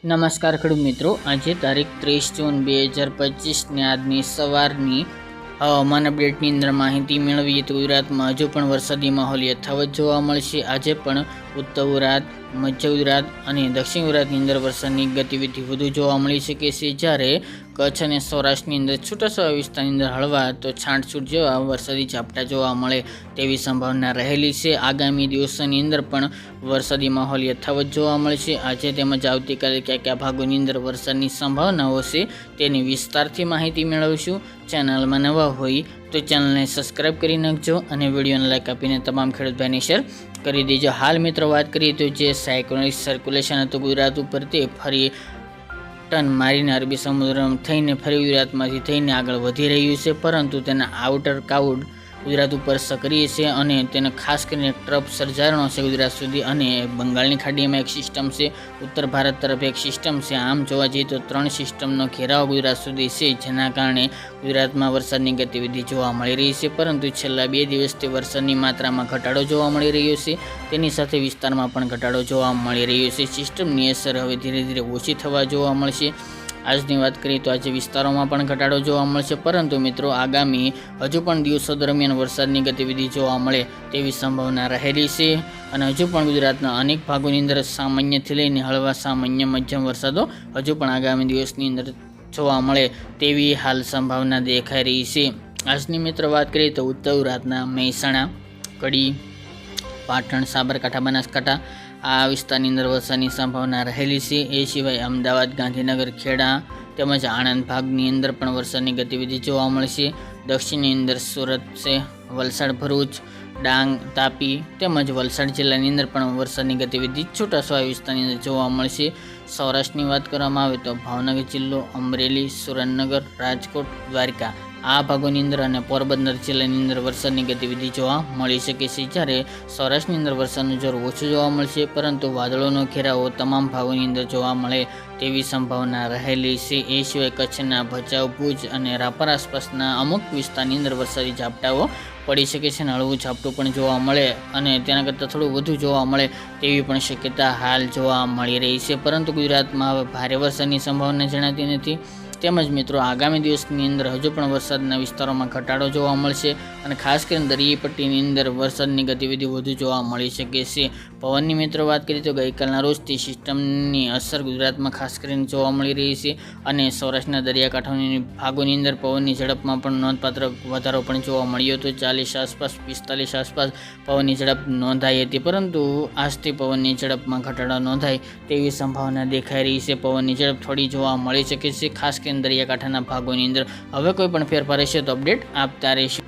નમસ્કાર ખેડૂત મિત્રો, આજે તારીખ 30 જૂન 2025 આજની સવારની હવામાન અપડેટની અંદર માહિતી મેળવીએ તો ગુજરાતમાં હજુ પણ વરસાદી માહોલ યથાવત જોવા મળશે. આજે પણ ઉત્તર ગુજરાત, મધ્ય ગુજરાત અને દક્ષિણ ગુજરાતની અંદર વરસાદની ગતિવિધિ વધુ જોવા મળી શકે છે, જ્યારે કચ્છ અને સૌરાષ્ટ્રની અંદર છૂટાછવાયા વિસ્તારની અંદર હળવા તો છાંટછૂટ જેવા વરસાદી ઝાપટા જોવા મળે તેવી સંભાવના રહેલી છે. આગામી દિવસોની અંદર પણ વરસાદી માહોલ યથાવત જોવા મળશે. આજે તેમજ આવતીકાલે કયા કયા ભાગોની અંદર વરસાદની સંભાવનાઓ છે તેની વિસ્તારથી માહિતી મેળવીશું. ચેનલમાં નવા હોય તો ચેનલને સબસ્ક્રાઈબ કરી નાખજો અને વિડીયોને લાઈક આપીને તમામ ખેડૂત ભાઈને શેર કરી દેજો. હાલ મિત્રો વાત કરીએ તો જે સાયક્લોનિક સર્ક્યુલેશન હતું ગુજરાત ઉપર, તે ફરી ટર્ન મારીને અરબી સમુદ્રમાં થઈને ફરી ગુજરાતમાંથી થઈને આગળ વધી રહ્યું છે, પરંતુ તેના આઉટર ક્લાઉડ ગુજરાત ઉપર સક્રિય છે અને તેને ખાસ કરીને ટ્રફ સર્જાવાનો છે ગુજરાત સુધી, અને બંગાળની ખાડીમાં એક સિસ્ટમ છે, ઉત્તર ભારત તરફ એક સિસ્ટમ છે. આમ જોવા જઈએ તો 3 સિસ્ટમનો ઘેરાવ ગુજરાત સુધી છે, જેના કારણે ગુજરાતમાં વરસાદની ગતિવિધિ જોવા મળી રહી છે, પરંતુ છેલ્લા 2 દિવસથી વરસાદની માત્રામાં ઘટાડો જોવા મળી રહ્યો છે. તેની સાથે વિસ્તારમાં પણ ઘટાડો જોવા મળી રહ્યો છે. સિસ્ટમની અસર હવે ધીરે ધીરે ઓછી થવા જોવા મળશે. આજની વાત કરીએ તો આજે વિસ્તારોમાં પણ ઘટાડો જોવા મળશે, પરંતુ મિત્રો આગામી હજુ પણ દિવસો દરમિયાન વરસાદની ગતિવિધિ જોવા મળે તેવી સંભાવના રહેલી છે, અને હજુ પણ ગુજરાતના અનેક ભાગોની અંદર સામાન્યથી લઈને હળવા સામાન્ય મધ્યમ વરસાદો હજુ પણ આગામી દિવસની અંદર જોવા મળે તેવી હાલ સંભાવના દેખાઈ રહી છે. આજની મિત્રો વાત કરીએ તો ઉત્તર ગુજરાતના મહેસાણા, કડી, પાટણ, સાબરકાંઠા, બનાસકાંઠા આ વિસ્તારની અંદર વરસાદની સંભાવના રહેલી છે. એ સિવાય અમદાવાદ, ગાંધીનગર, ખેડા તેમજ આણંદ ભાગની અંદર પણ વરસાદની ગતિવિધિ જોવા મળશે. દક્ષિણની અંદર સુરત છે, વલસાડ, ભરૂચ, ડાંગ, તાપી તેમજ વલસાડ જિલ્લાની અંદર પણ વરસાદની ગતિવિધિ છૂટાછવાયા વિસ્તારની અંદર જોવા મળશે. સૌરાષ્ટ્રની વાત કરવામાં આવે તો ભાવનગર જિલ્લો, અમરેલી, સુરેન્દ્રનગર, રાજકોટ, દ્વારકા આ ભાગોની અંદર અને પોરબંદર જિલ્લાની અંદર વરસાદની ગતિવિધિ જોવા મળી શકે છે, જ્યારે સૌરાષ્ટ્રની અંદર વરસાદનું જોર ઓછું જોવા મળશે, પરંતુ વાદળોનો ઘેરાવો તમામ ભાગોની અંદર જોવા મળે તેવી સંભાવના રહેલી છે. એ સિવાય કચ્છના ભચાઉ, ભુજ અને રાપર આસપાસના અમુક વિસ્તારની અંદર વરસાદી ઝાપટાઓ પડી શકે છે, અને હળવું ઝાપટું પણ જોવા મળે અને તેના કરતાં થોડું વધુ જોવા મળે તેવી પણ શક્યતા હાલ જોવા મળી રહી છે, પરંતુ ગુજરાતમાં હવે ભારે વરસાદની સંભાવના જણાતી નથી. તેમજ મિત્રો આગામી દિવસની અંદર હજુ પણ વરસાદના વિસ્તારોમાં ઘટાડો જોવા મળશે, અને ખાસ કરીને દરિયાઈ પટ્ટીની અંદર વરસાદની ગતિવિધિ વધુ જોવા મળી શકે છે. પવનની મિત્રો વાત કરીએ તો ગઈકાલના રોજથી સિસ્ટમની અસર ગુજરાતમાં ખાસ કરીને જોવા મળી રહી છે, અને સૌરાષ્ટ્રના દરિયાકાંઠાની ભાગોની અંદર પવનની ઝડપમાં પણ નોંધપાત્ર વધારો પણ જોવા મળ્યો હતો. 40 આસપાસ, 45 આસપાસ પવનની ઝડપ નોંધાઈ હતી, પરંતુ આજથી પવનની ઝડપમાં ઘટાડો નોંધાય તેવી સંભાવના દેખાઈ રહી છે. પવનની ઝડપ થોડી જોવા મળી શકે છે, ખાસ કરીને દરિયાકાંઠાના ભાગોની અંદર. હવે કોઈ પણ ફેરફાર હશે તો અપડેટ આપતા રહીશું.